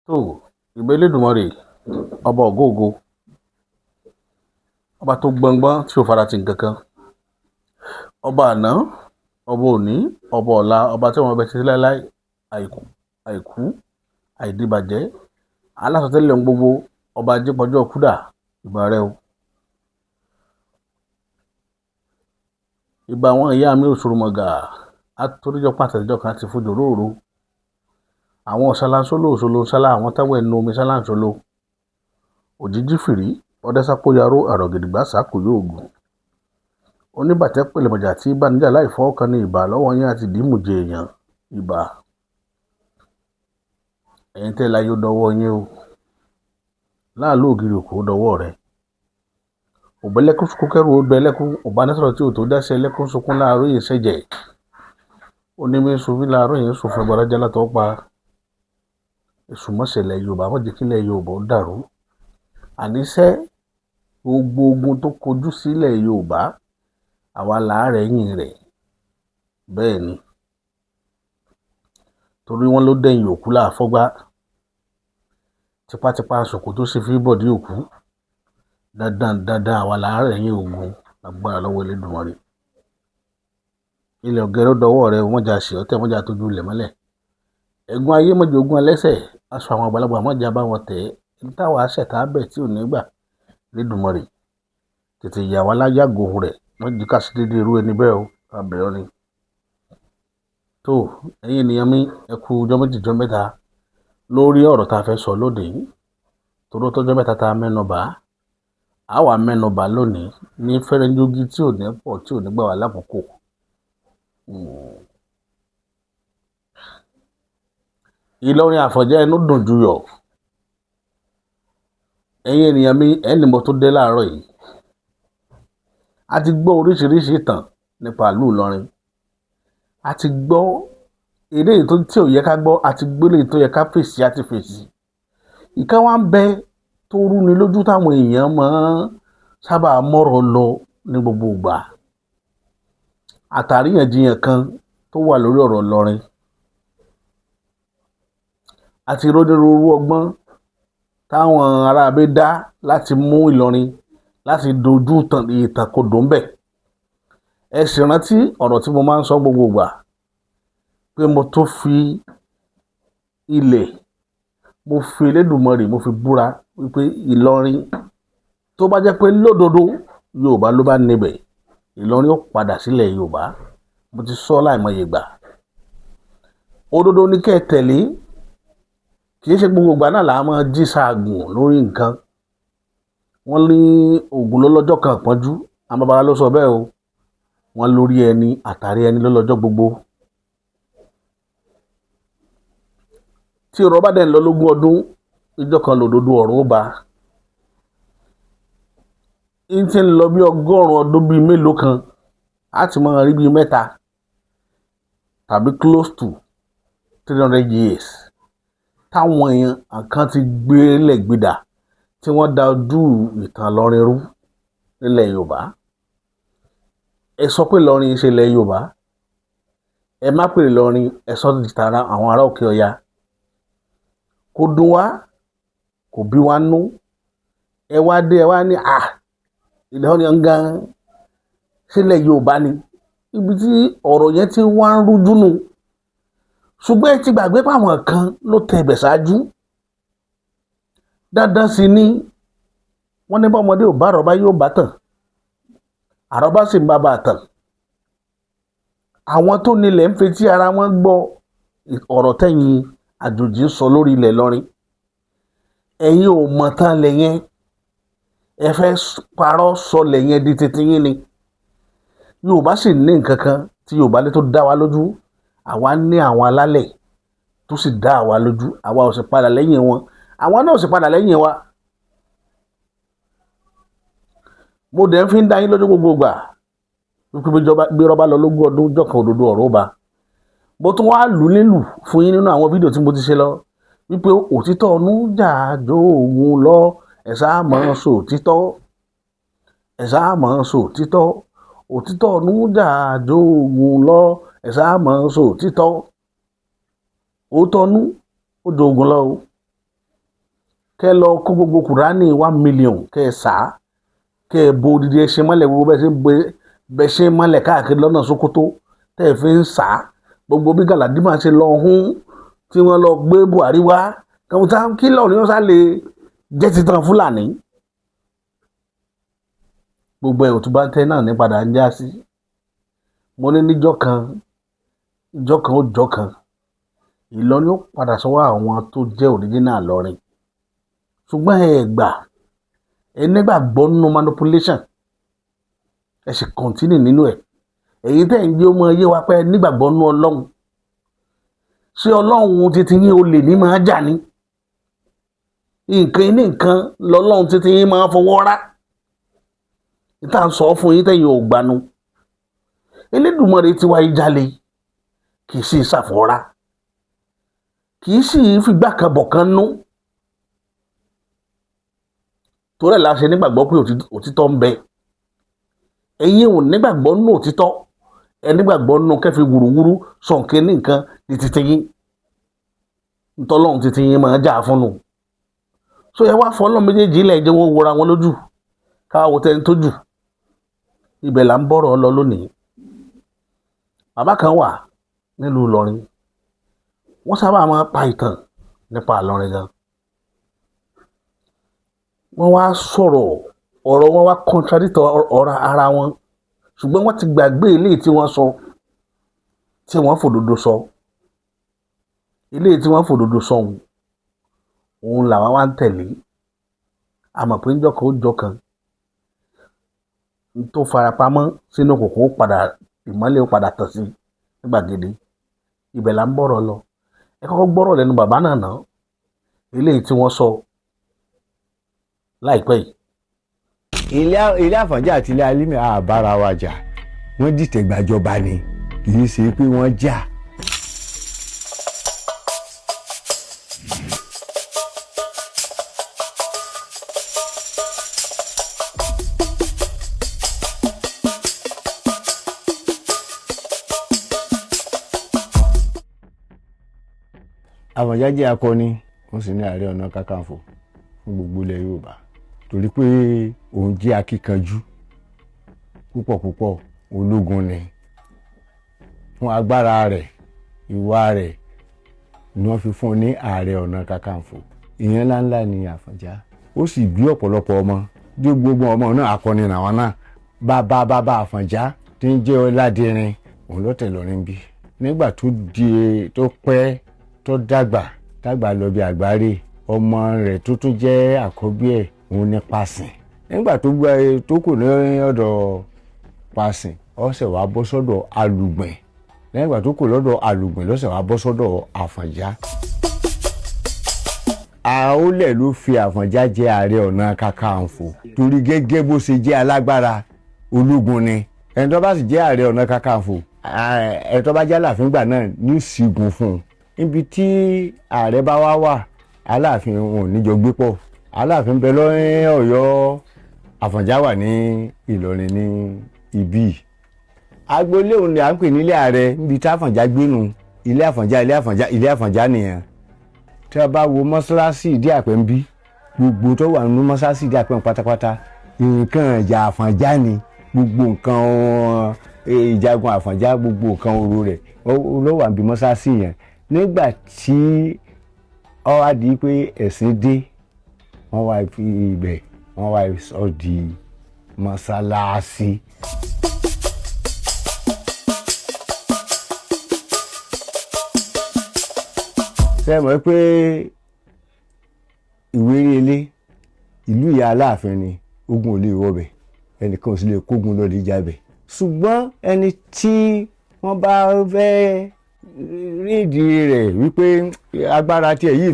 tó ìbà Elédùmarè ọba ògóògo, ọba tó gbọngbọ́n tí ò fara ti nǹkankan, ọba àná, ọba òní, ọba ọ̀la, ọba tí wọn bẹ títí láéláé, àìkú àìdíbàjẹ́, alásọtẹ́lẹ̀ ohun gbogbo, ọba ajípọ̀jọ́ kúdà, ìbà rẹ o. ìbà àwọn ìyá mi òṣòròmọ̀gà àtòríjọ pàtàkìjọ kan ti fojú róòró, àwọn ṣaláṣólò òṣòlò ṣálá, àwọn táwọn ẹnu omi ṣáláṣólò, òjijì fìrí ọdẹsápóyaró àrògìdìgbà sákòyó ògùn, oníbàtẹ́ pèlèmọ̀jà tí ìbànújà láì fọwọ́ kan ní ìbà lọ́wọ́ yín àti dìímùjẹ èèyàn. ìbà ẹ̀yin tẹ́ láyé ó dọwọ́ yín o, láàlú ògiri òkú ó dọwọ́ rẹ, òbẹ́lẹ́kún sunkún kẹ́rù ó bẹ lẹ́kún, òbánisọ̀rọ̀ tí ò tó dáṣẹ́ ẹlẹ́kún sunkún láàárọ̀ yìí ṣẹ̀jẹ̀, onímí sunfí láàárọ̀ yìí sùn fún ẹgbàá jálá tó pa. èṣù mọ́sẹ̀lẹ̀ Yorùbá mọ́jẹ̀kílẹ̀ Yorùbá ó dàrú, àníṣẹ́ gbogbo ogun tó kojú sílẹ̀ Yorùbá àwa làárẹ̀ yìn rẹ̀, bẹ́ẹ̀ ni, torí wọ́n ló dẹ̀yìn òkú láàfọ́gbá, tipátipá sòkò tó sì fi bọ̀dí òkú, dandan àwa làárẹ̀ yìn ogun agbára lọ́wọ́ Elédùmarè. ilẹ̀ ọ̀gẹ́rẹ́ dọwọ́ rẹ mọ́jà sí ọ̀tẹ̀ mọ́jà tójú ilẹ̀ mọ́lẹ̀, ẹ̀gún ayé mọ́jà ogun ẹlẹ́sẹ̀, aṣọ àwọn àgbàlagbà mọ́jà bá wọn tẹ̀ ẹ́, táwa ṣẹ̀tà bẹ̀ tí ò ní gbà. Elédùmarè tètè yà wá láyàgò rẹ̀, wọ́n jí ká sí déédéé irú ẹni bẹ́ẹ̀ o, àbẹ̀rẹ̀ ni. tó ẹ̀yin ènìyàn mi, ẹ kú ọjọ́ méjì ọjọ́ mẹ́ta lórí ọ̀rọ̀ tá a fẹ́ sọ lónìí, toró tọ́jọ́ mẹ́ta tá a mẹ́nubà, a wà mẹ́nubà lónìí ní fẹ́rẹ́ńjógí tí ò ní pọ̀ tí ò ní gbà wá lákòókò. Ìlọrin Àfọ̀njá ẹnu dùn juyọ̀, ẹ̀yin ènìyàn mi, ẹni mo tó dé láàárọ̀ yìí, a ti gbọ́ oríṣiríṣi ìtàn nípa ìlú Ìlọrin, a ti gbọ́ eré tí ò yẹ ká gbọ́, a ti gbélé tó yẹ ká fèsì àti fèsì. ìkan wá ń bẹ tó rúni lójú táwọn èèyàn máa sábà mọ́rọ̀ lọ ní gbogbo ìgbà, àtàríyànjiyàn kan tó wà lórí ọ̀rọ̀ Ìlọrin, àti ìrònírúurú ọgbọ́n táwọn aráabé dá láti mú Ìlọrin láti dojú ìtàn kodò ńbẹ̀. ẹ sì rántí ọ̀rọ̀ tí mo máa ń sọ gbogbo ìgbà pé mo tó fi ilẹ̀, mo fi Elédùmarè mo fi búra wípé Ìlọrin tó bá jẹ́ pé lódodo Yorùbá ló bá níbẹ̀, Ìlọrin ó padà sílẹ̀ Yorùbá. mo ti sọ láìmọye ìgbà, òdodo ní kẹ́ ẹ tẹ̀lé, kì í ṣe gbogbo ìgbà náà là á máa jí ṣaagùn lórí nǹkan. wọ́n ní Ògún ló lọ́jọ́ kan pọ́njú, àwọn bàbá ló sọ bẹ́ẹ̀ o, wọ́n lórí ẹni àtàrí ẹni ló lọ́jọ́ gbogbo. tí ọ̀rọ̀ bá dẹ̀ ń lọ lógún ọdún, ìjọ kan lòdodo ọ̀run ó ba. ń ti ń lọ bí 100 ọdún bíi mélòó kan, á ti máa rí bíi 3 tàbí close to 300 years táwọn èèyàn kan ti gbélẹ̀ gbìdà tí wọ́n da ojú ìtàn Ìlọrin rú nílẹ̀ Yorùbá. ẹ sọ pé Ìlọrin ṣe ilẹ̀ Yorùbá, ẹ má pè Ìlọrin, ẹ sọ ti tara àwọn ará Òkè Ọya. kò dùn wá, kò bí wá nú, ẹ wá dé ẹ wá ní Ìlọrin gan sílẹ̀ Yorùbá ni, ibi tí ọ̀rọ̀ yẹn ti wá ń rújú nù. ṣùgbọ́n ẹ ti gbàgbé pàwọn kan ló tẹ ibẹ̀ ṣáájú. dandan sì ni wọ́n ní bọ́mọdé ò bá àrọ́bá yóò bá tàn, àrọ́bá sì ń bá bá tàn. àwọn tó nílẹ̀ ń fetí ara wọn gbọ́ ọ̀rọ̀ tẹ̀yìn àjòjì ń sọ lórí ilẹ̀ Ìlọrin. ẹ̀yin ò mọ̀ tán lẹ̀ yẹn, ẹ fẹ́ parọ́ sọ lẹ̀ yẹn di titi yín ni. Yorùbá sì ní nǹkan kan tí Yorùbá lè tó dá wa lójú, àwa ní àwọn alálẹ̀ tó sì dá àwa lójú, àwa ò sì padà lẹ́yìn wọn, àwọn náà ò sì padà lẹ́yìn wa. mo dẹ̀ ń fi ń dá yín lójú gbogbo ìgbà wípé bí ọba lọ lógún ọdún jọ̀kan òdodo ọ̀rọ̀ ó ba. mo tún wá lù nílù fún yín nínú àwọn fídíò tí mo ti ṣe lọ wípé òtítọ́ ọ̀nù jà jó òun lọ, ẹ sáà mọ̀ sọ òtítọ́, ẹ sáà mọ̀ sọ òtítọ́, òtítọ́ ọ̀nù jà jó òun lọ, ẹ sáà mọ̀ sọ òtítọ́. òótọ́ ọ̀nù ó jó ògùn lọ o, kẹ́ lọ kó gbogbo Kùránì 1 million kẹ́ sá kẹ́ bo odidi ẹṣin mọ́lẹ̀ gbogbo bẹ́ẹ̀ ṣe mọ́lẹ̀ káàkiri lọ́nà Sókótó tẹ́ fi ń sá gbogbo bí Galadima ṣe lọ hún tí wọ́n lọ gbé Buhari wá kí lọ́ọ̀ ni wọ́n sá lè jẹ́ titan Fúlàní gbogbo ẹ̀ òtún bá tẹ́ náà ní padà ń já sí mo ní níjọ́ kan ó jọ́ kan Ìlọrin ó padà sọ́wọ́ àwọn tó jẹ́ òríjínà Ìlọrin ṣùgbọ́n ẹ gbà ẹ nígbàgbọ́ nínú manipulation ẹ sì continue nínú ẹ̀ èyí tẹ́ ń gbé ọmọ yé wa pé nígbàgbọ́ nínú Ọlọ́run ṣé Ọlọ́run títí yín olè ní máa jà ní nǹkan ní nǹkan lọ́lọ́run títí yín máa fọwọ́ rá ìta ń sọ fún yín tẹ́yìn ò gbanú Elédùmarè ti wá ìjàlè kì í sì ṣàfọ́ra kì í sì fìgbà kan bọ̀ kan nú torí ẹ̀ la ṣe nígbàgbọ́ pé òtítọ́ ń bẹ ẹ̀yin ò nígbàgbọ́ nínú òtítọ́ ẹ nígbàgbọ́ nínú kẹfì wùrúwúrú sọ̀nkẹ́ ní nǹkan ní títí yín ntọ́lọ́run títí yín máa jà fún nù so ẹ wá fọlọ́ méjèèjì ilẹ̀ jẹ́ wọ́n wọra wọn lójú káwọ́ tẹ́ni tó jù ibẹ̀ là ń bọ̀rọ̀ lọ lónìí bàbá kan wà nílùú Ìlọrin wọ́n sábà máa pa ìtàn nípa Ìlọrin gan wọ́n wá sọ̀rọ̀ ọ̀rọ̀ wọn wá contradict ọ̀rọ̀ ara wọn ṣùgbọ́n wọ́n ti gbàgbé eléyìí tí wọ́n sọ tí wọ́n fòdodo sọ eléyìí tí wọ́n fòdodo sọ òun làwọn wá ń tẹ̀lé àmọ́ pé ńjọ́ kan ó jọ kan tó farapamọ́ sínú kòkó padà ìmọ́lẹ̀ ó padà tàn sí nígbàgede ibẹ̀ là ń bọ̀rọ̀ lọ ẹ kọ́kọ́ gbọ́rọ̀ lẹ́nu bàbá náà ná eléyìí tí wọ́n sọ láìpẹ́ yìí. ilé Àfọ̀njá àti ilé Alímì àbára wa jà wọ́n dìtẹ̀ gbàjọba ni kì í ṣe pé wọ́n jà. Àfọ̀njá jẹ́ akọni wọ́n sì ní Ààrẹ Ọ̀nà Kakanfò fún gbogbo ilẹ̀ Yorùbá torí pé òun jẹ́ akíkanjú púpọ̀ ológun ni fún agbára rẹ̀ ìwà rẹ̀ ni wọ́n fi fún un ní Ààrẹ Ọ̀nà Kakanfò ìyẹn ńláńlá ni Àfọ̀njá ó sì bí ọ̀pọ̀lọpọ̀ ọmọ bí gbogbo ọmọ náà akọni làwọn náà bàbá Àfọ̀njá tí ń jẹ́ Ọládìrin òun ló tẹ̀ lọ́rin bí nígbà tó pẹ́ tó dàgbà lọ bí àgbáre ọmọ rẹ̀ tó tún jẹ́ àkọ́bí ẹ̀ òun ní Pàsìn nígbà tó kù ní ọ̀dọ̀ Pàsìn ó ṣẹ̀ wá bọ́ sọ́dọ̀ Alùgbìn nígbà tó kù lọ́dọ̀ Alùgbìn ló ṣẹ̀ wá bọ́ sọ́dọ̀ Àfọ̀njá. Àólẹ̀ ló fi Àfọ̀njá jẹ Ààrẹ Ọ̀nà Kakanfò torí gẹ́gẹ́ bó ṣe jẹ́ alágbára ológun ni ẹni tó bá sì jẹ́ Ààrẹ Ọ̀nà Kakanfò ẹni tó bá jẹ́ Aláàfin gbà náà ní ìṣígun fún un níbi tí ààrẹ bá wà Aláàfin wọn ò níjọ gbé pọ̀ Aláàfin bẹ lọ́rin Ọ̀yọ́ Àfọ̀njá wà ní Ìlọrin ní ibí agboolé òun ni à ń pè nílé ààrẹ níbi tí Àfọ̀njá gbénu ilé Àfọ̀njá nìyẹn tí a bá wo mọ́ṣáláṣí Ìdí Àpẹ́ ń bí gbogbo tó wà nínú mọ́ṣáláṣí Ìdí Àpẹ́ pátápátá nǹkan ìjà Àfọ̀njá ni gbogbo nǹkan ìjagun Àfọ̀njá gbogbo nǹkan oró rẹ̀ ló wà níbi mọ́ṣáláṣí yẹn nígbà tí ó wá di pé ẹ̀sìn dé wọ́n wá fi ibẹ̀ wọ́n wá sọ di mọ́ṣáláṣí. ṣé ẹ mọ̀ pé Ìwéré-Ilé ìlú ìyá Aláàfin ni ogun ò lè wọbẹ̀ ẹnìkan ò sì lè kógun lọ́ọ́ lè jábẹ̀ ṣùgbọ́n ẹni tí wọ́n bá fẹ́ rídì rẹ̀ wípé agbára tiẹ̀ yìí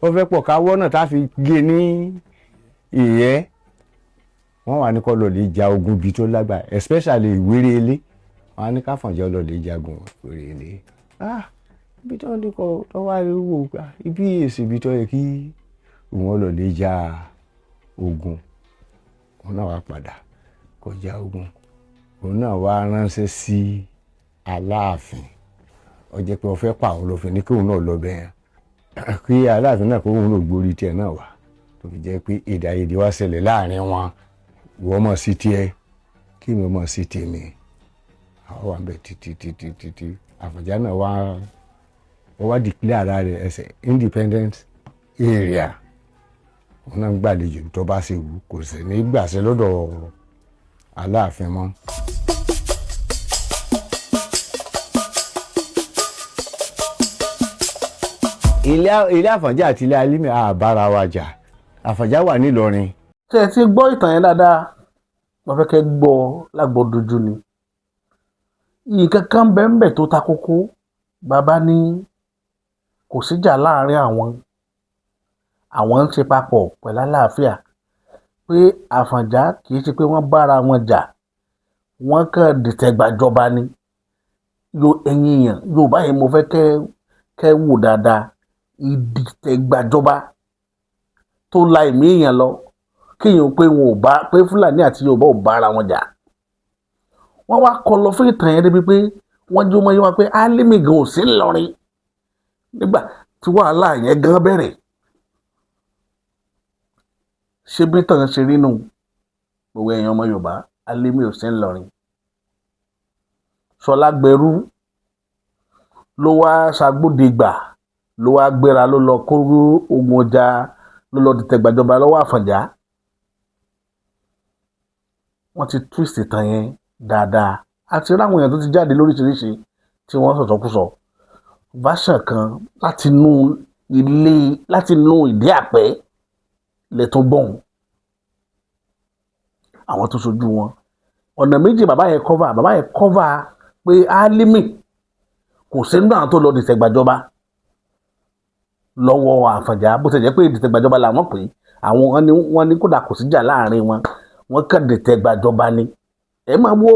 ó fẹ́ pọ̀ káwọ́ náà tá a fi gé ní ìyẹ́ wọ́n wà ní kó lọ lè ja ogun bíi tó lágbára especially Ìwéré-Ilé wọ́n á ní káfọ̀njá lọ lè jagun Ìwéré-Ilé ibi tó ń dikọ̀ tó wá rí wò ibi èsì ibi tó yẹ kí òun lọ lè ja ogun òun náà wá padà kọjá ogun òun náà wá ránṣẹ́ sí Aláàfin ó jẹ́ pé ó fẹ́ pa òun lófin ní kí òun náà lọ bẹ́ẹ̀ kí Aláàfin náà kó òun ló gborí tiẹ̀ náà wá tó fi jẹ́ pé èdè àìyedè wá ṣẹlẹ̀ láàrin wọn ìwọ mọ̀ sí tiẹ̀ kí mi mọ̀ sí tèmi àwọn wà ń bẹ títí Àfọ̀njá náà wá declare ara rẹ̀ as independent area òun náà ń gbàlejò tó bá ṣe wù kò sì ní gbàṣẹ lọ́dọ̀ Aláàfin mọ́. ilé Àfọ̀njá àti ilé Alímì àbára wa jà Àfọ̀njá wà nílọrin. ṣé ẹ ti gbọ́ ìtàn yẹn dáadáa wọ́n fẹ́ kẹ́ gbọ́ lágbọ́dojú ni nǹkan kan bẹ́ẹ̀ tó ta kókó bàbá ní kò síjà láàrin àwọn ń ṣe papọ̀ pẹ̀lú àlàáfíà pé Àfọ̀njá kì í ṣe pé wọ́n bára wọn jà wọ́n kàn dìtẹ̀gbàjọba ni ẹ̀yin èèyàn Yorùbá yìí mo fẹ́ kẹ́ wò dáadáa ìdìtẹ̀gbàjọba tó la ẹ̀mí èèyàn lọ kéèyàn pé Fúlàní àti Yorùbá ò bára wọn jà wọ́n wá kọ lọ fún ìtàn yẹn débi pé wọ́n jó mọ́ yín wá pé Álímì gan ò sí ńlọrin nígbà tí wàhálà yẹn gan bẹ̀rẹ̀ ṣé bí tàn ṣe rí nù gbogbo èèyàn ọmọ Yorùbá Álímì ò sí ńlọrin Ṣọlágbẹrú ló wá ṣàgbọ́dẹ̀gbà ló wá gbéra ló lọ kó ogun ọjà ló lọ dìtẹ̀gbàjọba lọ́wọ́ Àfọ̀njá wọ́n ti twist ìtàn yẹn dáadáa àti ráwọn èèyàn tó ti jáde lóríṣiríṣi tí wọ́n sọ̀tọ̀kùsọ̀ version kan láti inú ìdí àpẹ́ lẹ́tọ̀ gbọ̀n àwọn tó ṣojú wọn ọ̀nà méjì bàbá yẹn cover pé Álímì kò sí nínú àwọn tó lọ dìtẹ̀gbàjọba lọ́wọ́ Àfọ̀njá bó ti jẹ́ pé dìtẹ̀gbàjọba làwọn pè àwọn wọn ní kódà kò síjà láàrin wọn kàn dìtẹ̀gbàjọba ni ẹ máa wo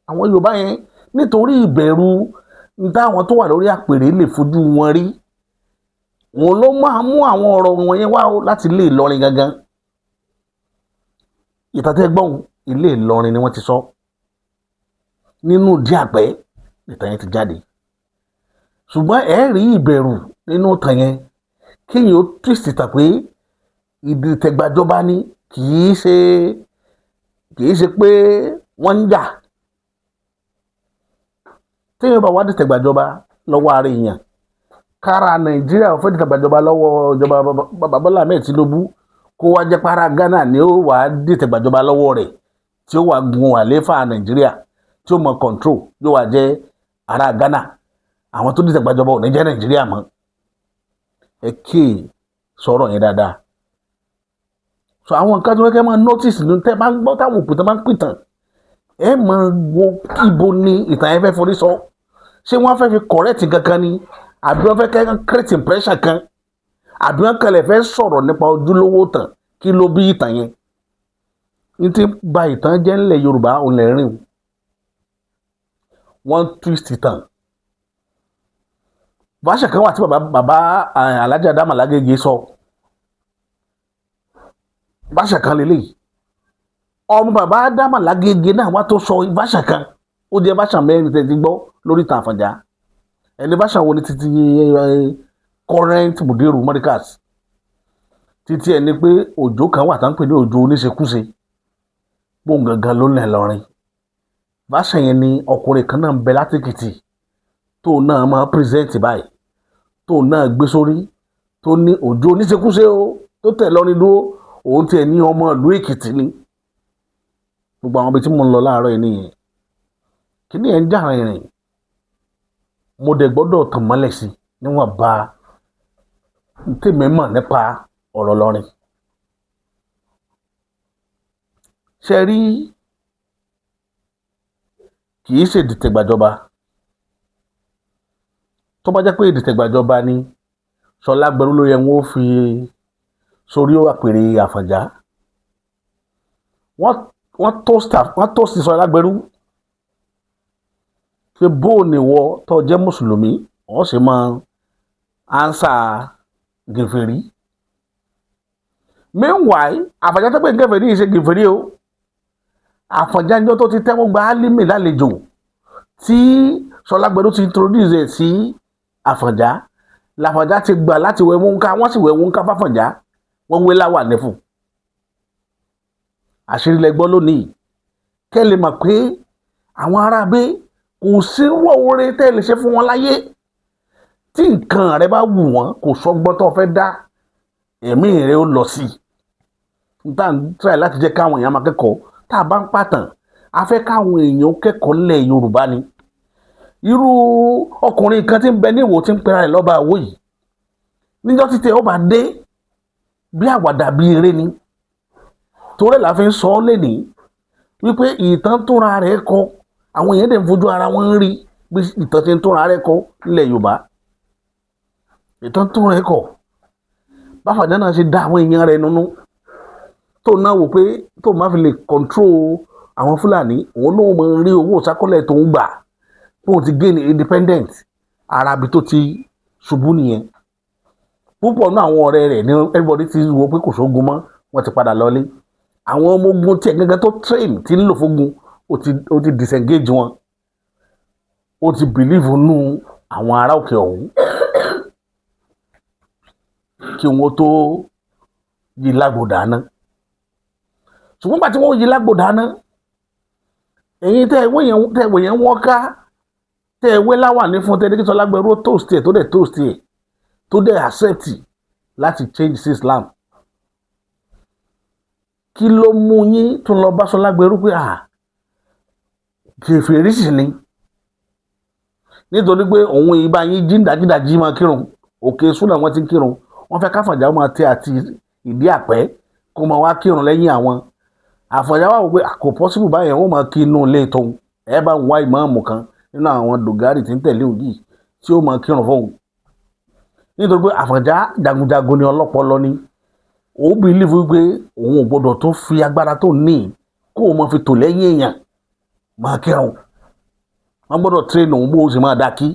àwọn Yorùbá yẹn nítorí ìbẹ̀rù táwọn tó wà lórí àpèrè lè fojú wọn rí wọn ló máa mú àwọn ọ̀rọ̀ wọn yẹn wá láti ilé Ìlọrin gangan ìtàtẹ́gbọ̀n ilé Ìlọrin ni wọ́n ti sọ nínú ìdí àpẹ́ ìtàn yẹn ti jáde ṣùgbọ́n ẹ rí ìbẹ̀rù nínú ìtàn yẹn kéèyàn ó twist ìtàn pé ìdìtẹ̀gbàjọba ni kì í ṣe pé wọ́n ń jà téèyàn bá wá dìtẹ̀gbàjọba lọ́wọ́ ara èèyàn kára Nàìjíríà ò fẹ́ dìtẹ̀gbàjọba lọ́wọ́ ìjọba bàbá Bọ́lá Ahmed Tinubu kó wá jẹ́ para Ghana ni ó wà á dìtẹ̀gbàjọba lọ́wọ́ rẹ̀ tí ó wà gun àlééfà Nàìjíríà tí ó mọ control yóò wà jẹ́ ara Ghana àwọn tó dìtẹ̀gbàjọba ò ní jẹ́ Nàìjíríà mọ́ ẹ kí sọ̀rọ̀ yẹn dáadáa so àwọn nǹkan tó kẹ́ máa notice ló ń tẹ́ bá ń gbọ́ táwọn òpìtàn máa ń pìtàn ẹ máa wo ibo ni ìtàn yẹn fẹ́ forí sọ ṣé wọ́n fẹ́ fi correct kankan ni àbí wọ́n fẹ́ kẹ́ create impression kan àbí wọ́n kẹlẹ̀ fẹ́ sọ̀rọ̀ nípa ojúlówó tàn kí ló bí ìtàn yẹn ní ti ba ìtàn jẹ́ ńlẹ̀ Yorùbá òun lè rìn wọ́n twist ìtàn báṣà kan wà tí bàbá Alhaji Adamu Alágége sọ báṣà kan lélẹ́yìí ọmọ bàbá Adamu Alágége náà wá tó sọ báṣà kan ó jẹ́ báṣà mẹ́rin tẹ̀ ti gbọ́ lórí ìtàn Àfọ̀njá ẹni báṣà wo ni títí current Mudiru Markaz títí ẹni pé òjò kan wà tá ń pè ní òjò oníṣekúṣe gbóhùn gangan ló lẹ̀ lọ́rin báṣà yẹn ni ọkùnrin kan náà ń bẹ látìkìtì tó náà máa present báyìí tó náà gbé sórí tó ní òjò oníṣekúṣe o tó tẹ̀ lọ́rin dúró òun tiẹ̀ ní ọmọ ìlú Èkìtì ni gbogbo àwọn ibi tí mo ń lọ láàárọ̀ yìí nìyẹn kí ni ẹ̀ ń jà rìnrìn mo dẹ̀ gbọ́dọ̀ tàn mọ́lẹ̀ sí níwọ̀n bá tèmi mọ̀ nípa ọ̀rọ̀ lọ́rin ṣe rí kì í ṣe ìdìtẹ̀gbàjọba tó bá jẹ́ pé ìdìtẹ̀gbàjọba ni Ṣọlágbẹrú ló yẹ wọ́n fi sórí àpèrè Àfọ̀njá wọ́n tó sí Ṣọlágbẹrú ṣe bóò ní wọ́ tó jẹ́ mùsùlùmí wọ́n sì máa ánsà gèfèrí meanwhile Àfọ̀njá tó pé gèfèrí yìí ṣe gèfèrí o Àfọ̀njá ní tó ti tẹ́wọ́ gba Álímì lálejò tí Ṣọlágbẹrú ti introduce ẹ̀ sí Àfọ̀njá làfọ̀njá ti gbà láti wẹ̀ Wọ́nká, wọ́n sì wẹ̀ Wọ́nká fáfọ̀njá, wọ́n wé láwà nẹ́fù. Àṣírí lẹ gbọ́ lónìí kẹ́ lè mọ̀ pé àwọn ará abé kò sí oore tẹ́ lè ṣe fún wọn láyé tí nǹkan rẹ bá wù wọ́n, kò sọ́gbọ́n tó fẹ́ dá, ẹ̀mí rẹ ó lọ sí i. Tá à ń try láti jẹ́ káwọn èèyàn máa kẹ́kọ̀ọ́, tá a bá ń pàtàn a fẹ́ káwọn èèyàn kẹ́kọ̀ọ́ lẹ̀ Yorùbá ni. Irú ọkùnrin kan tí ń bẹ ní Ìwó tí ń pera rẹ̀ lọ́ba Ìwó yìí, níjọ́ títí ó bá dé bí àwàdà bí eré ni, torí la fi ń sọ ọ́ lénìí wípé ìtàn tóra rẹ̀ kọ, àwọn èèyàn dẹ̀ ń fojú ara wọn rí bí ìtàn ti ń tóra rẹ̀ kọ nílẹ̀ Yorùbá. Ìtàn tóra rẹ̀ kọ báfàjá náà ṣe dá àwọn èèyàn rẹ̀ nínú, tó náà wò pé tó máa fi lè control àwọn Fúlàní, òun náà máa rí owó ìsákọ́lẹ̀ tó ń gbà bóun ti gain independent. Arabi tó ti ṣubú nìyẹn. Púpọ̀ náà àwọn ọ̀rẹ́ rẹ̀ ní everybody ti wò pé kò sógun mọ́, wọ́n ti padà lọlé. Àwọn ọmọ ogun tiẹ̀ gẹ́gẹ́ tó train tí ń lò fógun ó ti disengage wọn, ó ti believe nú àwọn ará òkè ọ̀hún kí wọ́n tó yí lágbo dáná. Ṣùgbọ́n bá tí wọ́n yí lágbo dáná, ẹ̀yin tẹ́ ẹ̀wọ̀ yẹn wọ́n ká, tẹ́ ẹ̀wé láwà ní fún tẹ́ Ṣọlá Gbẹrú toast ẹ̀ tó dẹ̀ toast ẹ̀ tó dẹ̀ accept láti change sí Islam. Kí ló mú yín tó lọ bá Ṣọlá Gbẹrú pé kèfèrí sì ni, nítorí pé òun ìbá yín jíndàjídàjí máa kírun, òkè súnà wọn ti ń kírun, wọ́n fẹ́ káfọ̀njá máa tẹ àti ìdí àpẹ́ kó máa wá kírun lẹ́yìn àwọn. Àfọ̀njá wà wò pé kò possible báyẹn, wọ́n máa kí inú ilé tóun, ẹ bá ń wá ìmáàmù kan nínú àwọn dògárì tí ń tẹ̀lé òjì tí ó máa kírun fóun. Nítorí pé Àfọ̀njá jagunjagun ni, ọlọ́pọlọ ni, ó believe wípé òun ò gbọdọ̀ tó fi agbára tó ní kó o máa fi tò lẹ́yìn èèyàn máa kírun. Wọ́n gbọdọ̀ train òun bó o sì máa dá kí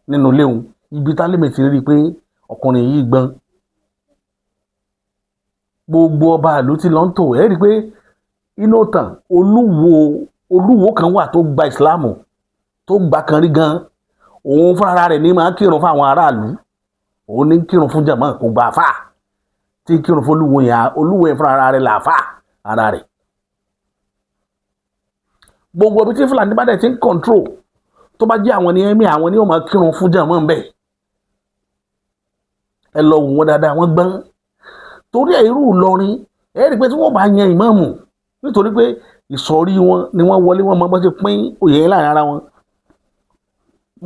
nínú ilé òun. Ibi tálẹ́mì ti rí i pé ọkùnrin yìí gbọ́n. Gbogbo ọba ìlú tí lọ ń tò ẹ́ rí i pé inú tàn olúwo kan wà tó gba ìsìláàmù tó gbà kan rí gan. Òun fúnra rẹ̀ ní máa kírun fún àwọn aráàlú, òun ní kírun fún jàmá, kò gba àfà tí kírun fún olúwo yẹn fúnra rẹ̀ làáfà ara rẹ̀. Gbogbo ibi tí Fúlàní bá dẹ̀ ti ń control, tó bá jẹ́ àwọn ní ẹ̀mí, àwọn ní ó máa kírun fún jàmá ń bẹ̀. Ẹ lọ wò wọ́n dáadáa, wọ́n gbọ́n. Torí ẹ̀ irú Ìlọrin ẹ rí i pé tí wọ́n bá yan ìmáàmù, nítorí pé ìsọ̀rí wọn ni wọ́n wọlé, wọn máa bọ́ sí pín oyè yẹn láàrin ara wọn.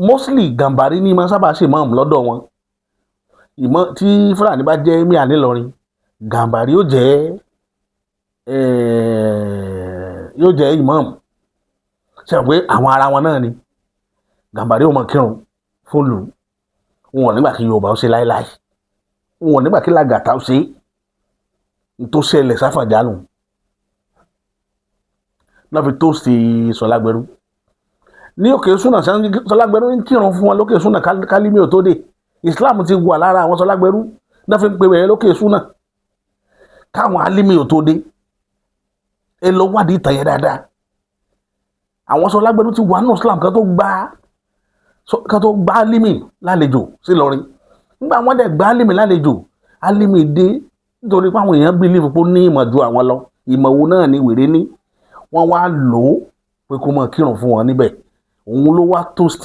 Mostly Gàmbàrí ní máa sábà ṣe ìmáàmù lọ́dọ̀ wọn. Tí Fúlàní bá jẹ́ ẹ̀mí ànílọrin, Gàmbàrí yóò jẹ́ ìmáàmù. Ṣé pé àwọn ara wọn náà ni Gàmbàrí ò mọ kírun fún lù, wọn ò nígbà kí Yorùbá ó ṣe láéláé, wọn ò nígbà kí Làgàtà ó ṣe tó ṣẹlẹ̀ sáfàjá nù náà fi tó sí Ṣọlá Gbẹrú. Ní òkè súnà Ṣọlá Gbẹrú ń kírun fún wọn lókè súnà kálímì ò tó dé. Islam ti wà lára àwọn Ṣọlá Gbẹrú náà fi ń pè wẹ̀rẹ̀ lókè súnà káwọn alímì ò tó dé. Ẹ lọ wádìí ìtàn yẹn dáadáa. Àwọn Ṣọlá Gbẹrú ti wà nínú Islam kan tó gbá alímì lálejò sí Ìlọrin. Nígbà wọn dẹ̀ gbá alímì lálejò, alímì dé nítorí pé àwọn èèyàn believe pé ó ní ìmọ̀ ju àwọn lọ. Ìmọ̀ wo náà ni wèrè ní? Wọ́n wá lò ó pé kó máa kírun fún wọn níbẹ̀. Òun ló wá toast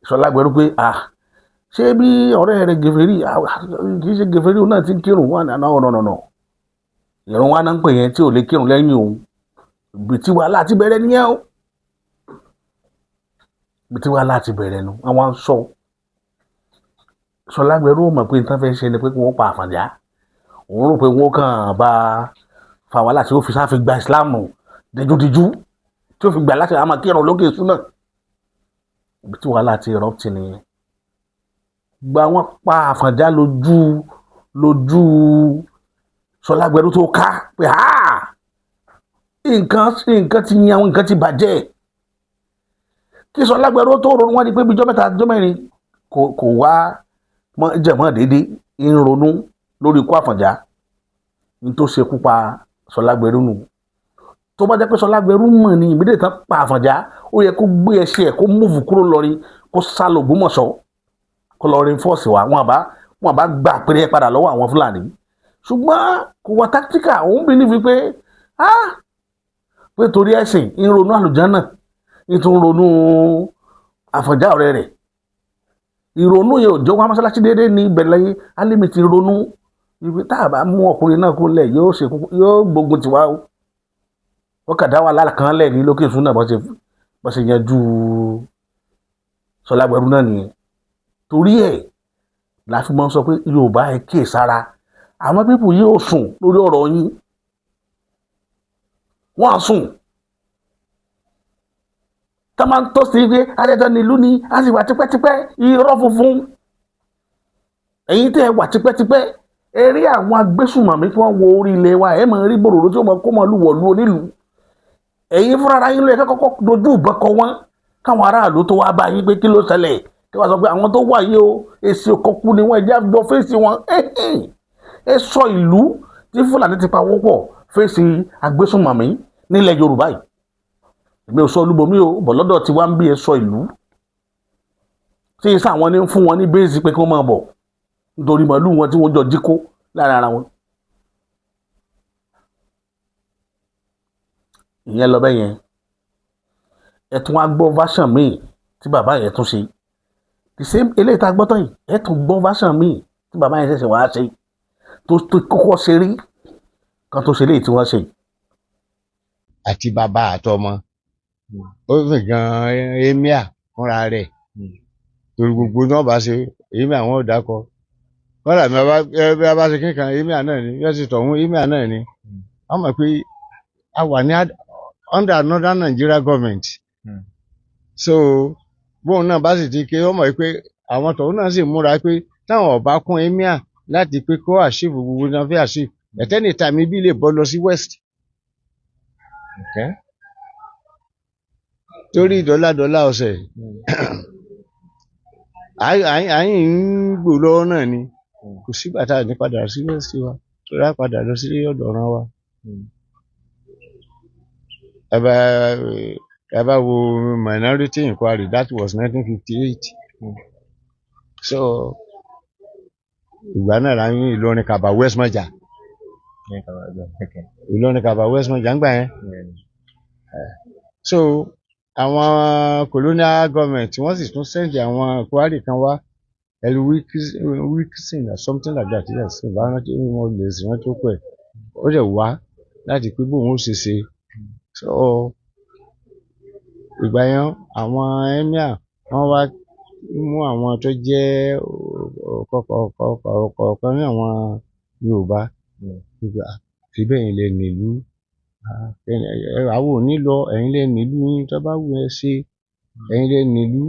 Ṣọlá Gbẹrú pé ṣé bí ọ̀rẹ́ rẹ̀ gèfèrí, kì í ṣe gèfèrí òun náà ti ń kírun wọn náà ọ̀nà ìrun wa náà ń pè yẹn tí ò lè kírun lẹ́yìn òun. Ibi tí wàhálà ti bẹ̀rẹ̀ nìyẹn o. Ibi tí wàhálà ti bẹ̀rẹ̀ nu àwọn ń sọ. Ṣọlá Gbẹrú mọ̀ pé nǹkan fẹ́ ṣe ni pé kí wọ́n pa Àfọ̀njá. Òun rò pé wọ́n kàn bá fa wàhálà tí ó fi sáfi gba ìsìláàmù díjúdíjú tí ó fi gbà láti àmà kírun lókè súnà. Ibi tí wàhálà ti erupt nìyẹn. Gba wọn pa Àfọ̀njá lójú Ṣọlá Gbẹrú tó ká pé nǹkan ti yan, nǹkan ti bàjẹ́. Kí Ṣọlá Gbẹrú tó ronú wọn ni pé bíjọ́ mẹ́ta jọ́ mẹ́rin kò wá jẹ̀mọ́ déédéé ń ronú lórí ikú Àfọ̀njá ní tó ṣekú pa Ṣọlá Gbẹrú nù. Tó bá jẹ́ pé Ṣọlá Gbẹrú mọ̀ ní ìmídìí tán pa Àfọ̀njá, ó yẹ kó gbé ẹṣẹ́ ẹ̀ kó múùfù kúrò lọ́rin kó sá lọ Ògbómọ̀ṣọ́ kó lọ reinforce wa wọn bá gbà péré padà lọ́wọ́ àwọn Fúlàní ṣùgbọ́n kò wá tactical òun believe pé pé torí ẹ̀sìn ń ronú àlùjánnà ń tún ronú Àfọ̀njá ọ̀rẹ́ rẹ̀ ìrònú yẹn ò jọ wá mọ́sálásí déédéé ní ìbẹ̀lẹ̀ Álímì ti ronú ibi tá a bá mú ọkùnrin náà kó lẹ̀ yóò gbógun tiwa o wọ́n kàdá wà lálàkàn lẹ̀ ní lókè ìṣúná bọ́ ṣe yanjú Ṣọlágbẹ̀rú náà nìyẹn torí ẹ̀ la fi mọ́ sọ pé Yorùbá ẹ kíyè sára àwọn pípù yìí ò sùn lórí ọ̀rọ̀ yín wọ́n á sùn tá máa ń tọ́ sí pé adẹ́jọ́ nílùú ni a sì wà tipẹ́tipẹ́ irọ́ funfun ẹ̀yin tẹ́ ẹ wà tipẹ́tipẹ́ ẹ rí àwọn agbésùnmọ̀mí tí wọ́n wo orí ilẹ̀ wa ẹ máa rí bòròrò tí wọ́n kó mọ́ lùwọ̀lú onílùú ẹ̀yin fúnra ara yín ló yẹ kọ́kọ́ dojú ìbọn kọ wọ́n káwọn aráàlú tó wá bá yín pé kí ló ṣẹlẹ̀ kí wọ́n sọ pé àwọn tó wà yìí o èsì òkọ̀kú ni wọ́n ẹ̀jẹ̀ àjọ fèsì wọn ẹ sọ ìlú tí Fúlàní ti pa wọ́pọ̀ fèsì agbésùnmọ̀mí nílẹ̀ Yorùbá yìí èmi ò sọ olúbomi o bọ̀ lọ́dọ̀ tí wá ń bí ẹ sọ ìlú tí ìsá àwọn ní fún wọn ní bẹ́ẹ̀sì pé kí wọ́n máa bọ̀ nítorí màálù wọn tí wọ́n jọ jí kó lára ara wọn. ìyẹn lọ bẹ́ẹ̀ yẹn ẹ tún wá gbọ́ version míì tí bàbá yẹn tún ṣe the same eléyìí tá a gbọ́ tán yìí ẹ tún gbọ́ version míì tí bàbá yẹn ṣẹ̀ṣẹ̀ wá ṣe tó kọ́kọ́ ṣe rí kan tó ṣe léyìí tí wọ́n ṣe. àti bàbá àtọmọ ó fi gan emir fúnra rẹ̀ torí gbogbo náà bá ṣe emir àwọn ò dákọ kọ́dà bí a bá ṣe kíkan emir náà ni yóò sì tọ̀hún emir náà ni wọ́n mọ̀ pé a wà ní under northern Nigeria government so bóun náà bá sì ti ké wọ́n mọ̀ pé àwọn tọ̀hún náà sì múra pé táwọn ọba kún emir láti pé kó àṣìfù gbogbo náà fẹ́ àṣìfù ẹ̀tẹ́nì tàmí bí lè bọ́ lọ sí west. torí dọ́là ọ̀sẹ̀ àyìn ń gbò lọ́wọ́ náà ni kò sígbà tá a ní padà sí west wa torí a padà lọ sí ọ̀dọ̀ ọ̀ràn wa. ẹ bá wo minority inquiry that was 1958 so ìgbà náà la ń Ìlọrin Kàbà West Mọ́jà Ìlọrin Kàbà West Mọ́jà ń gbà yẹn so àwọn colonial government wọ́n sì tún send àwọn inquiry kan wá Wilkinson or something like that yes ìbára tí wọ́n lè sí wọ́n tó pẹ̀ ó dẹ̀ wá láti pé bóun ó ṣe ṣe so ìgbà yẹn àwọn emir wọ́n wá mú àwọn tó jẹ́ ọ̀kọ̀ọ̀kan ní àwọn Yorùbá síbẹ̀ yìí lè nílùú àwọn ò ní lọ ẹ̀yin lè nílùú yín tó bá wù ẹ́ ṣe ẹ̀yin lè nílùú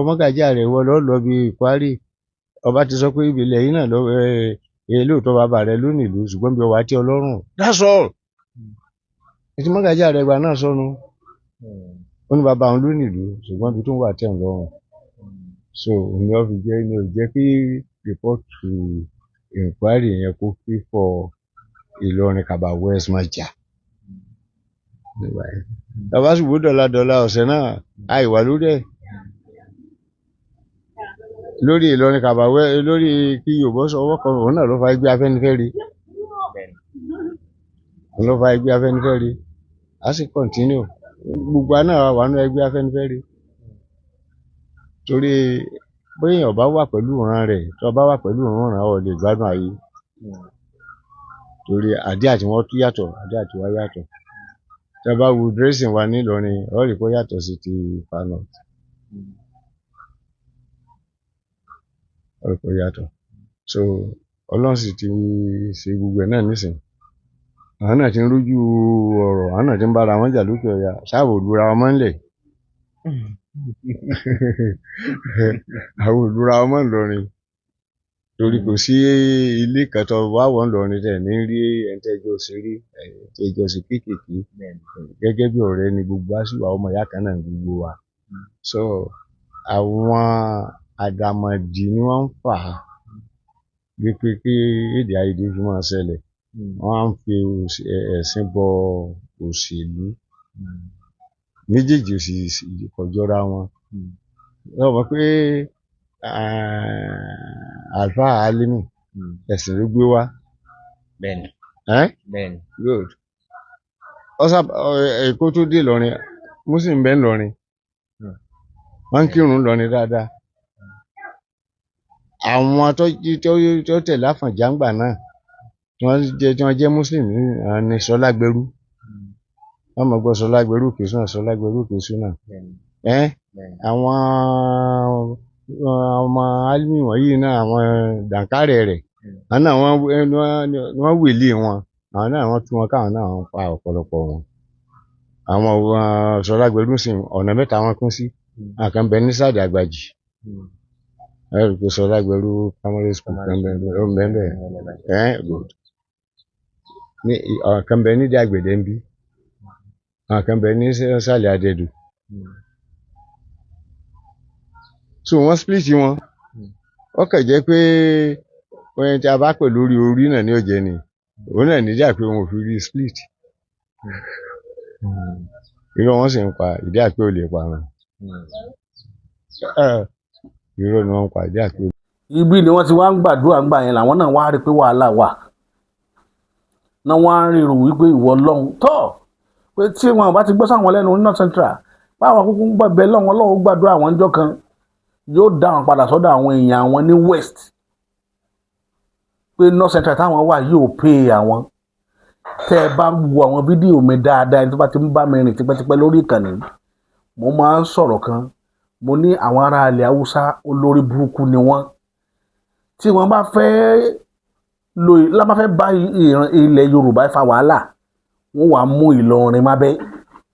Mọ́gàjí Àrẹ wọ lọ bí ìparí ọba ti sọ pé ìbílẹ̀ yìí náà lóòótọ́ bàbá rẹ ló nílùú ṣùgbọ́n bí ọwọ́ àti Ọlọ́run that's all ètò Mọ́gàjí Àrẹ gba náà sọnù ó ní bàbá òun ló nílùú ṣùgbọ́n bí tó ń wà tẹ̀ ń lọ́rùn so ní ọ fi jẹ́ ní ò jẹ́ kí rìpọ́tù inquiry yẹn kó fífọ́ Ìlọrin Kàbà West Mọ́jà bàbá ṣùgbọ́n dọ́là ọ̀sẹ̀ náà àìwá lórí ẹ̀ lórí Ìlọrin Kàbà lórí kí Yorùbá sọ ọwọ́ kan òun náà ló fa ẹgbẹ́ Afẹ́nifẹ́re ló fa ẹgbẹ́ Afẹ́nifẹ́re a sì kọ́ntínú gbogbo àná wà nínú ẹgbẹ́ Afẹ́nifẹ́re torí bóyá èèyàn bá wà pẹ̀lú ìran rẹ̀ tó bá wà pẹ̀lú ìran rẹ̀ ọ̀ lè gbádùn ayé torí àdé àti wọn tún yàtọ̀ àdé àti wọn yàtọ̀ tí a bá wo dressing wa ní Ìlọrin ọ̀ rí kó yàtọ̀ sí ti fanọ ọ̀ rí kó yàtọ̀ so Ọlọ́run sì ti ṣe gbogbo ẹ̀ náà nísìnyí àwọn náà ti ń rójú ọ̀rọ̀ àwọn náà ti ń bára wọn jà lókè ọ̀yà ṣáàbò lura wọn mọ́lẹ̀ àwọn olùra ọmọ Ìlọrin torí kò sí ilé kẹtọ wà wọn Ìlọrin tẹ ní rí ẹntẹjọ sí rí ẹntẹjọ sí kéékèèké gẹ́gẹ́ bí ọ̀rẹ́ ni gbogbo àṣìwà ọmọ ìyá kan náà gbogbo wa so àwọn àdàmọ̀dì ni wọ́n ń fà á wípé kí èdè àìyedè fi máa ṣẹlẹ̀ wọ́n á ń fi ẹ̀sìn bọ òṣèlú méjèèjì òsì kọjọra wọn ẹ mọ̀ pé Alfa Alimi ẹ̀sìn ló gbé wá. Bẹ́ẹ̀ni. Bẹ́ẹ̀ni. Good. Èkó tó dé Ìlọrin Muslim bẹ́ẹ̀ ńlọrin wọ́n ń kírun ńlọrin dáadáa. Àwọn tó tẹ̀lé Àfọ̀njá ńgbà náà tí wọ́n jẹ́ Muslim ní Ṣọlágbẹrú. Wọ́n mọ̀ gbọ́ Ṣọlágbẹrú kìsùn Ṣọlágbẹrú kìsùn náà. Àwọn ọmọ Alimi wọ̀nyí náà àwọn dànkárẹ̀ rẹ̀ àwọn náà wọ́n wèlé wọn àwọn náà wọ́n tú wọn káwọn náà wọ́n pa ọ̀pọ̀lọpọ̀ wọn. Àwọn Ṣọlágbẹrú sì ọ̀nà mẹ́ta wọn kún sí àkàn bẹ ní sáàdì Àgbàjì ẹ̀rù pé Ṣọlágbẹrú primary school kan bẹ́ẹ̀ good. Ní ọ̀kan bẹ ní Dàgbèdè ń bí ọ̀kan bẹ ní sàlẹ̀ Adẹ́dù. So wọ́n split wọn ó kàn jẹ́ pé oyin tí a bá pè lórí orí náà ní ọ̀jẹ̀ ni òun náà níjà pé wọn ò fi rí split. Irọ́ wọn sì ń pa ìdí àpé ò lè pa wọn. Irọ́ ni wọ́n ń pa ìdí àpé. Ibi ni wọ́n ti wá ń gbàdúrà ńgbà yẹn làwọn náà wá rí pé wàhálà wà náà wọ́n á rírun wípé ìwọ lọ́hùn tọ́ pé tí wọn bá ti gbọ́ sáwọn lẹ́nu ní North Central báwọn kúkú ń gbàgbẹ́ lọ́hùn Ọlọ́run gbàdúrà àwọn ọjọ́ kan yóò dá wọn padà sọ́dọ̀ àwọn èèyàn àwọn ní West pé North Central táwọn wà yóò pè àwọn. Tẹ́ ẹ bá wo àwọn fídíò mi dáadáa ẹni tó bá ti ń bá mi rìn tipẹ́tipẹ́ lórí ìkànnì mo máa ń sọ̀rọ̀ kan mo ní àwọn ará ilẹ̀ Haúsá olórí burúkú ni wọ́n tí wọ́n bá fẹ́ bá ilẹ̀ Yorùbá fa wàhálà wọ́n wàá mú Ìlọrin mábẹ́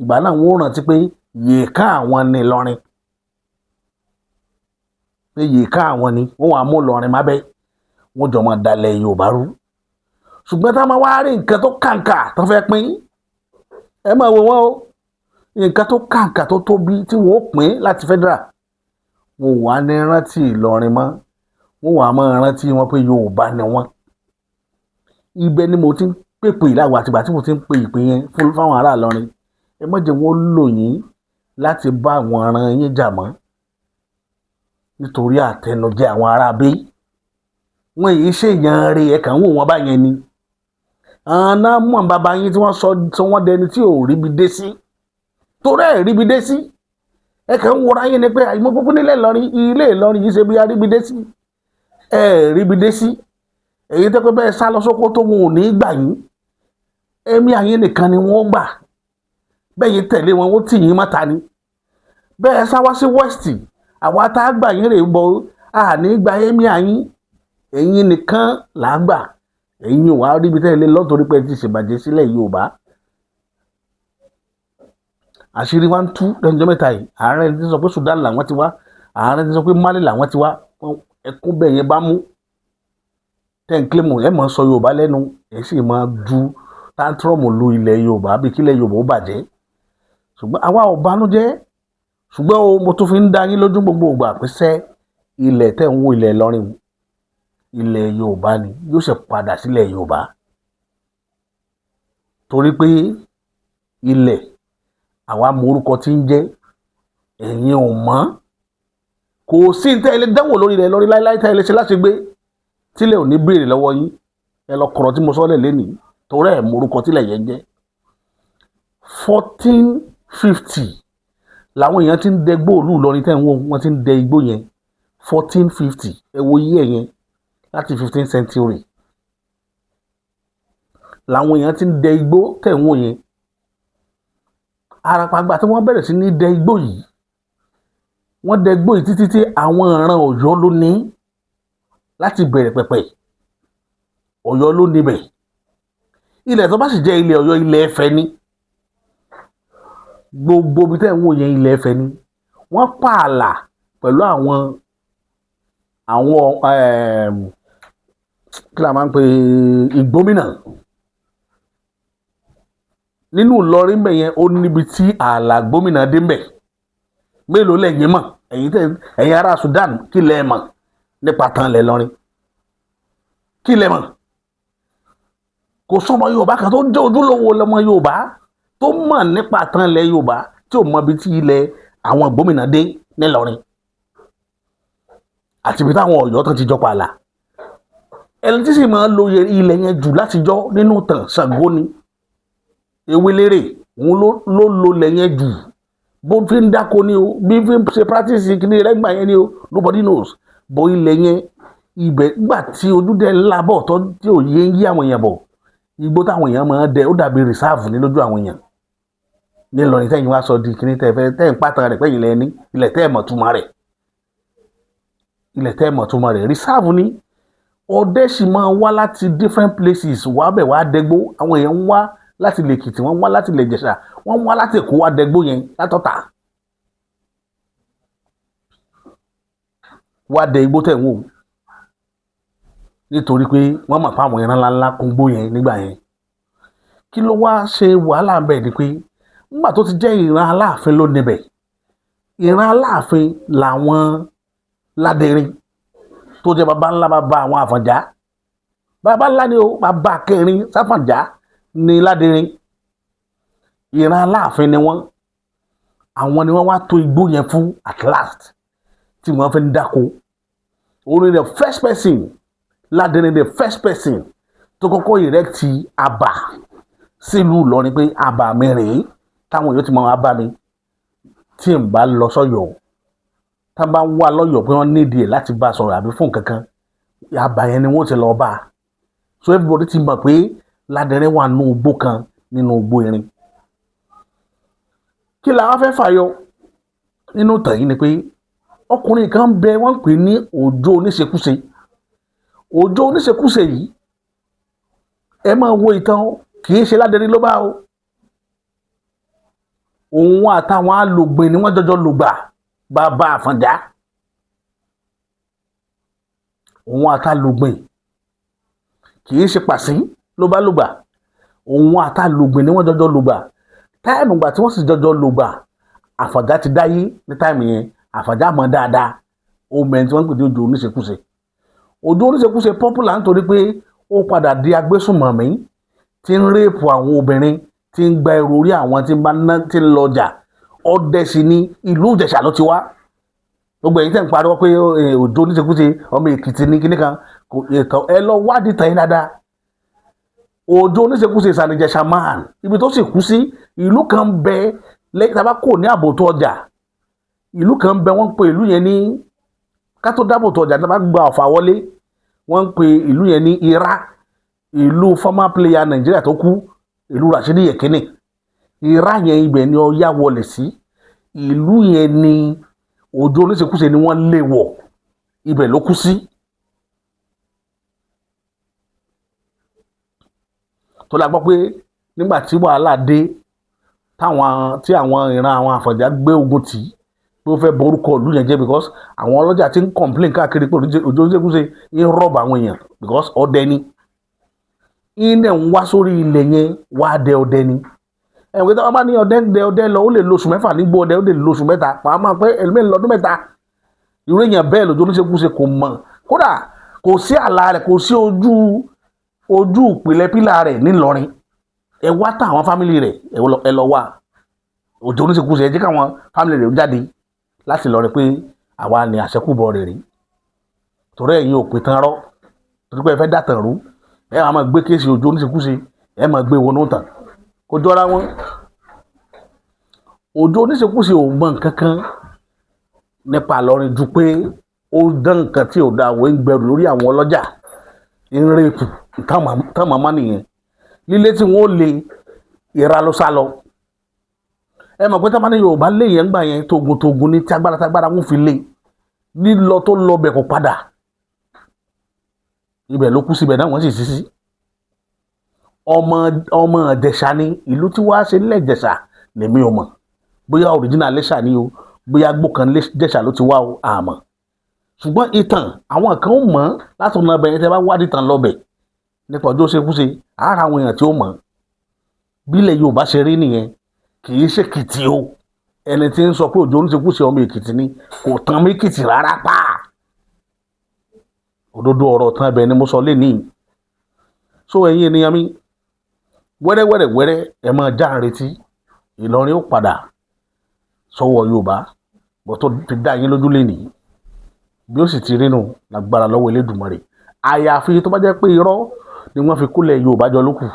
ìgbà náà wọ́n rántí pé yèéká àwọn ní Ìlọrin pé yèéká àwọn ni wọ́n wàá mú Ìlọrin mábẹ́ wọ́n jọ máa dalẹ̀ Yorùbá rú. Ṣùgbọ́n tá a máa wá rí nǹkan tó kàǹkà tó fẹ́ pín ẹ máa wo wọ́n o nǹkan tó kàǹkà tó tóbi tí wọ́n ó pín láti federal wọn wà ní rántí Ìlọrin mọ́ wọn wà máa rántí wọn pé Yorùbá ni wọ́n. Ibẹ̀ ni mo ti ń pèpè láwọn àtìgbà tí mo ti ń pe ìpè yẹn fáwọn ará Ìlọrin ẹ má jẹ́ wọ́n lò yín láti bá àwọn aràn yín jà mọ́ nítorí àtẹnujẹ àwọn ará abẹ́ wọn yìí ṣèyàn rè ẹ̀ka ń wò wọ́n báyẹn ni. Àná mọ̀ bàbá yín tí wọ́n sọ wọ́n dẹni tí ò ríbi dé sí torí ẹ̀ ríbi dé sí ẹ kàn ń wọra yín ni pé àìmọ́ kúkú nílẹ̀ Ìlọrin ilé Ìlọrin yìí ṣe bí aríbi dé sí ẹ ríbi dé sí èyí tẹ́ pé bẹ́ẹ̀ sá lọ Sókótó wọn ò ní gbà yín ẹ̀mí àyín nìkan ni wọ́n gbà bẹ́ẹ̀ yín tẹ̀lé wọn ó tì yín mọ́ta ni bẹ́ẹ̀ sá wá sí West àwa tá a gbà yín rè bọ́ àní gba ẹ̀mí àyín ẹ̀yin nìkan là á gbà ẹ̀yin ò wá ríbi tẹ́lẹ̀ lọ́tọ̀rí pé ti ṣèbàjẹ́ sílẹ̀ Yorùbá. Àṣírí wa ń tú lẹ́nujọ́ mẹ́ta yìí ààrẹ ti sọ pé Sudan làwọn ti wá ààrẹ ti sọ pé Mali làwọn ti wá ẹkún bẹ́ẹ̀ yẹn bá mú tẹ́ǹkìlẹ́mù ẹ̀ mọ̀ sọ Yorùbá lẹ́nu ẹ̀ sì máa ju tántírọ̀mù lu ilẹ̀ Yorùbá bí kílẹ̀ Yorùbá ó bàjẹ́ ṣùgbọ́n àwa ò bánújẹ́ ṣùgbọ́n mo tún fi ń dá yín lójú gbogbo ìgbà pẹ́sẹ́ ilẹ̀ tẹ́ ń wo ilẹ̀ Ìlọrin ilẹ̀ Yorùbá ni yóò ṣe padà sílẹ̀ Yorùbá torí pé ilẹ̀ àwa mọ orúkọ tí ń jẹ́ ẹ̀yin ò mọ̀ kò sí ní tẹ́ ẹ lè dánwò lórí ilẹ̀ lórí láíláí tẹ́ ẹ lè ṣe láti gbé tílẹ̀ ò ní béèrè lọ́wọ́ yín ẹ lọ kọ̀rọ̀ tí mo sọ́lẹ̀ lénìí torí ẹ̀ mọ orúkọ tílẹ̀ yẹn jẹ́ 1450 làwọn èèyàn ti ń dẹ gbóòlù Ìlọrin tẹ́ ń wò wọ́n ti ń dẹ igbó yẹn 1450 ẹ wo iye yẹn láti 15th century làwọn èèyàn ti ń dẹ igbó tẹ̀ ń wò yẹn àràpàgbà tí wọ́n bẹ̀rẹ̀ sí ní dẹ igbó yìí wọ́n dẹ igbó yìí títí tí àwọn ìran Ọ̀yọ́ ló ní láti bẹ̀rẹ̀ pẹ̀pẹ̀ Ọ̀yọ́ ló níbẹ̀ ilẹ̀ tó bá sì jẹ́ ilẹ̀ Ọ̀yọ́ ilẹ̀ Ẹ̀fẹ̀ ni gbogbo ibi tẹ̀ ń wò yẹn ilẹ̀ Ẹ̀fẹ̀ ni wọ́n pààlà pẹ̀lú àwọn kí la máa ń pè ìgbómìnà nínú Ìlọrin mbẹ yẹn ó níbi tí ààlà gómìnà dé mbẹ mélòó lẹ́yìn mọ̀ ẹ̀yin ará Sudan kí lẹ mọ̀ nípa tán lẹ lọrin kí lẹ mọ̀ kò sọmọ Yorùbá kan tó jẹ́ ojúlówó lọmọ Yorùbá tó mọ̀ nípa tán lẹ Yorùbá tí ò mọ ibi tí ilẹ̀ àwọn gómìnà dé nílọrin àti ibi táwọn Ọ̀yọ́ tán ti jọ pààlà. Ẹni tí sì máa ń lo ilẹ̀ yẹn jù látijọ́ nínú ìtàn Ṣàngó ni. Ewélérè òun ló lo ilẹ̀ yẹn jù, bó fi ń dáko ni o, bí fi ń ṣe practice kìíní rẹ́gbà yẹn ni o, nobody knows. Bó ilẹ̀ yẹn ibẹ̀ gbà tí ojúdẹ ńlá bọ̀ tó tí ò yé ń yí àwọn èèyàn bọ̀, igbó táwọn èèyàn máa ń dẹ ó dàbí reserve ní lójú àwọn èèyàn. Ní Ìlọrin tẹ́yìn wá sọ di kìíní tẹ́yìn pàtàkì rẹ̀ pẹ́yìn lẹ́ni ilẹ̀ tẹ́ ẹ̀ mọ̀ túmọ̀ rẹ̀, ilẹ̀ tẹ́ ẹ̀ mọ̀ túmọ̀ rẹ̀ reserve ni. Ọdẹ sì máa ń wá láti different places wá bẹ̀ wá dẹgbó. Àwọn èèyàn ń wá láti ilẹ̀ Èkìtì, wọ́n ń wá láti ilẹ̀ Ìjẹ̀ṣà, wọ́n ń wá láti Èkó wá dẹgbó yẹn látọ̀tà wá dẹ igbó tẹ̀ ń wò, nítorí pé wọ́n mọ̀ pé àwọn ìran ńláńlá kún gbó yẹn nígbà yẹn. Kí ló wá ṣe wàhálà ń bẹ̀ ni pé nígbà tó ti jẹ́ ìran Aláàfin ló níbẹ̀, ìran Aláàfin làwọn Ládẹrin tó jẹ́ baba ńlá baba àwọn Àfọ̀njá, baba ńlá ni o, baba kẹrin sáfànjá ni Ládẹrin. Ìran Aláàfin ni wọ́n, àwọn ni wọ́n wá tó igbó yẹn fún at last tí wọ́n fi ń dáko. Òun ni the first person, Ládẹrin the first person tó kọ́kọ́ erect àbà sílùú Ìlọrin pé àbà mi rèé, táwọn èèyàn ti mọ àbà mi tí n bá lọ sọ́yọ́, tá bá wà lọ́yọ́ pé wọ́n nídìí ẹ̀ láti bá a sọ̀rọ̀ àbí fún kankan, àbà yẹn ni wọ́n ti lọ bá a. So everybody ti mọ̀ pé Ládẹrin wà nínú igbó kan nínú igbó irin. Kí la wá fẹ́ fàyọ nínú ìtàn yìí ni pé ọkùnrin kan bẹ wọ́n pè ní Òjó Oníṣekúṣe. Òjó Oníṣekúṣe yìí ẹ máa wo ìtàn, kì í ṣe Ládẹrin ló bá o. Òun àtàwọn alògbìn ni wọ́n jọjọ lògbà, bàbá Àfọ̀njá. Òun àtàlògbìn kì í ṣe Pàṣín ló bá lògbà, òun àtàlògbìn ni wọ́n jọjọ lògbà. Táìmù ìgbà tí wọ́n sì jọjọ lògbà, Àfọ̀njá ti dáyé ní táìmù yẹn. Àfọ̀njá mọ̀ dáadáa, ó mẹ́rin tí wọ́n ń pè ní Òjó Oníṣekúṣe. Òjó Oníṣekúṣe popular nítorí pé ó padà di agbésùnmọ̀mí tí ń rèpù àwọn obìnrin, tí ń gba ẹrù orí àwọn tí ń bá ná, tí ń lọ jà. Ọdẹ sì ni ìlú Ìjẹ̀ṣà ló ti wá. Gbogbo ẹ̀yin tẹ́ ń pariwo pé Òjó Oníṣekúṣe ọmọ Èkìtì ní kíní kan, ẹ lọ wádìí tẹ̀yìn dáadáa. Òjó Oníṣekúṣe is an Ìjẹ̀ṣà man. Ibi tó sì kú sí ìlú kan bẹ lẹ́yìn tá bá kò ní àbòtó ọjà. Ìlú kan bẹ wọ́n pe ìlú yẹn ní, ká tó dábòtó ọjà tá bá gba Ọ̀fà wọlé, wọ́n pe ìlú yẹn ní Irá. Ìlú former player Nàìjíríà tó kú, ìlú Rashidi Yekini. Irá yẹn ibẹ̀ ni Ọya wọlé sí. Ìlú yẹn ni Òjó Oníṣekúṣe ni wọ́n lé wọ̀, ibẹ̀ ló kú sí. Tó la gbọ́ pé nígbà tí wàhálà dé, tí àwọn ìran àwọn Àfọ̀njá gbé ogun tì í, pé ó fẹ́ borúkọ ìlú yẹn jẹ́ because àwọn ọlọ́jà ti ń complain káàkiri pé Òjó Oníṣekúṣe ń rọ́ọ̀bù àwọn èèyàn because ọdẹ ni. Ilẹ̀ ń wá sórí ilẹ̀ yẹn wá dẹ ọdẹ ni. Ẹ̀wọ̀n tí wọ́n bá ní ọdẹ lọ, ó lè lo oṣù mẹ́fà nígbó ọdẹ, ó lè lo oṣù mẹ́ta, pàápàá pé ẹlòmíì lọ́dún mẹ́ta. Irú èèyàn bẹ́ẹ̀ l'Òjó Oníṣekúṣe kò mọ̀. Kódà kò sí àlà rẹ̀, kò sí ojú ìpìlẹ̀ pílà rẹ̀ nílọrin. Ẹ wá tán àwọn fámìlì rẹ̀, ẹ lọ wá Òjó Oníṣekúṣe, ẹ jẹ́ káwọn fámìlì rẹ̀ jáde láti lọ rí pé àwa ni àṣẹkùbọ̀ rẹ̀ rí. Torí ẹ̀yin ò pé tán rọ́, torí pé ẹ fẹ́ dàtàn rú, ẹ máa gbé kéèsì Òjó Oníṣekúṣe, ẹ máa gbé wọnú tàn, kó jọra wọn. Òjó Oníṣekúṣe ò mọ nǹkan kan nípa Ìlọrin ju pé ó dán nǹkan tí ò da, àwọn ń gbẹrù lórí àwọn ọlọ́jà, ń rèpù tán màmá nìyẹn. Lílé tí wọ́n ó lé Ìrà ló sá lọ. Ẹ mọ̀ pé tá bá ní Yorùbá lé yẹn gbà yẹn togun ní tí agbára wọn fi lé, lílọ tó lọ bẹ̀ kò padà. Ibẹ̀ ló kú síbẹ̀ náà wọ́n sì sí. Ọmọ Ìjẹ̀ṣà ni, ìlú tí wàá ṣe nílẹ̀ Ìjẹ̀ṣà lèmi ò mọ̀. Bóyá original Iléṣà ni o, bóyá gbókan Ìjẹ̀ṣà ló ti wá o, àmọ́. Ṣùgbọ́n ìtàn àwọn kan ó mọ̀ láti ọ̀nà ọbẹ̀ yẹn tẹ́ bá wádìí tàn lọ́bẹ̀ nípa Òjó Oníṣekúṣe, ara àwọn èèyàn tí ó mọ̀. Bílẹ̀ Yorùbá ṣe rí nìyẹn, kì í ṣe Èkìtì o. Ẹni tí ń sọ pé Òjó Oníṣekúṣe ọmọ Èkìtì ni kò tán mí Èkìtì rárá pa. Òdodo ọ̀rọ̀ tán ẹbẹ̀ ni mo sọ lénìí. So ẹ̀yin ènìyàn mi, wẹ́rẹ́wẹ́rẹ́ ẹ máa já retí, Ìlọrin ó padà sọ́wọ́ Yorùbá, bọ́ tó fi dá yín lójú lénìí. bí ó sì ti rí nù lágbára lọ́wọ́ Elédùmarè àyàfi tó bá jẹ́ pé irọ́ ni wọ́n fi kólẹ̀ Yorùbá jọ lókù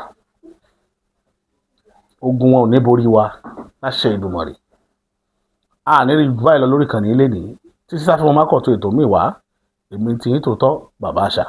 ogun wọn ò ní borí wa láṣẹ Èdùmàrè a ní rí báyìí lọ lórí ìkànnì ilé ní títí sáfẹ́ wọn má kọ̀ tó ètò míì wá èmi tí yín tòótọ́ bàbá àṣà.